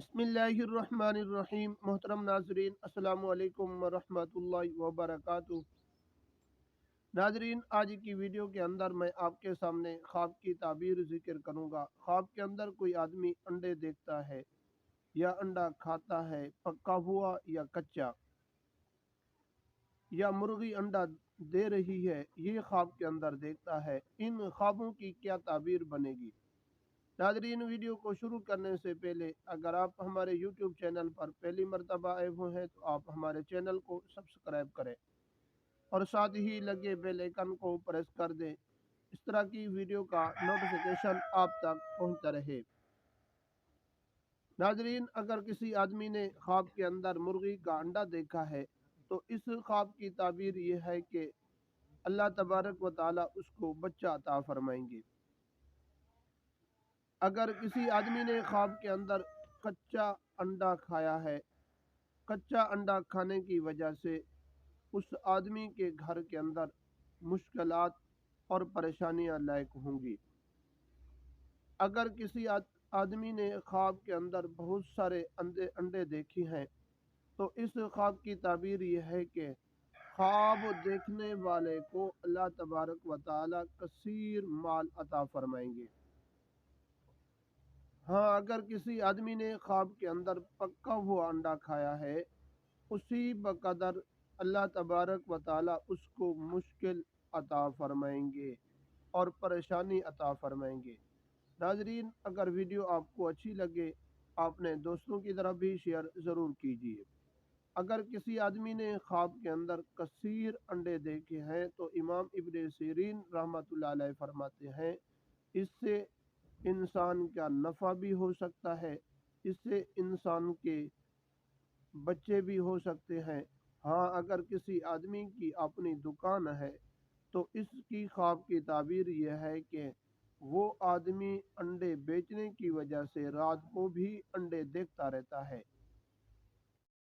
बिस्मिल्लाहिर्रहमानिर्रहीम। मोहतरम नाजरीन, अस्सलाम वालेकुम वरहमतुल्लाहि वबरकातुहू। नाजरीन, आज की वीडियो के अंदर मैं आपके सामने ख्वाब की ताबीर जिक्र करूंगा। ख्वाब के अंदर कोई आदमी अंडे देखता है या अंडा खाता है, पका हुआ या कच्चा, या मुर्गी अंडा दे रही है, ये ख्वाब के अंदर देखता है। इन ख्वाबों की क्या ताबीर बनेगी? नाजरीन, वीडियो को शुरू करने से पहले अगर आप हमारे YouTube चैनल पर पहली मर्तबा आए हुए हैं तो आप हमारे चैनल को सब्सक्राइब करें और साथ ही लगे बेल आइकन को प्रेस कर दें। इस तरह की वीडियो का नोटिफिकेशन आप तक पहुंचता रहे। नाजरीन, अगर किसी आदमी ने ख्वाब के अंदर मुर्गी का अंडा देखा है तो इस ख्वाब की ताबीर ये है कि अल्लाह तबारक व ताला उसको बच्चा अता फरमाएंगे। अगर किसी आदमी ने ख्वाब के अंदर कच्चा अंडा खाया है, कच्चा अंडा खाने की वजह से उस आदमी के घर के अंदर मुश्किलात और परेशानियां लायक होंगी। अगर किसी आदमी ने ख्वाब के अंदर बहुत सारे अंडे अंडे देखे हैं तो इस ख्वाब की ताबीर यह है कि ख्वाब देखने वाले को अल्लाह तबारक व ताला कसीर माल अता फरमाएंगे। हाँ, अगर किसी आदमी ने ख्वाब के अंदर पका हुआ अंडा खाया है, उसी बकदर अल्लाह तबारक व ताला उसको मुश्किल अता फरमाएंगे और परेशानी अता फरमाएंगे। नाजरीन, अगर वीडियो आपको अच्छी लगे आपने दोस्तों की तरफ भी शेयर ज़रूर कीजिए। अगर किसी आदमी ने ख्वाब के अंदर कसीर अंडे देखे हैं तो इमाम इब्न सीरीन रहमतुल्लाह अलैह फरमाते हैं, इससे इंसान का नफ़ा भी हो सकता है, इससे इंसान के बच्चे भी हो सकते हैं। हाँ, अगर किसी आदमी की अपनी दुकान है तो इसकी ख्वाब की ताबीर यह है कि वो आदमी अंडे बेचने की वजह से रात को भी अंडे देखता रहता है।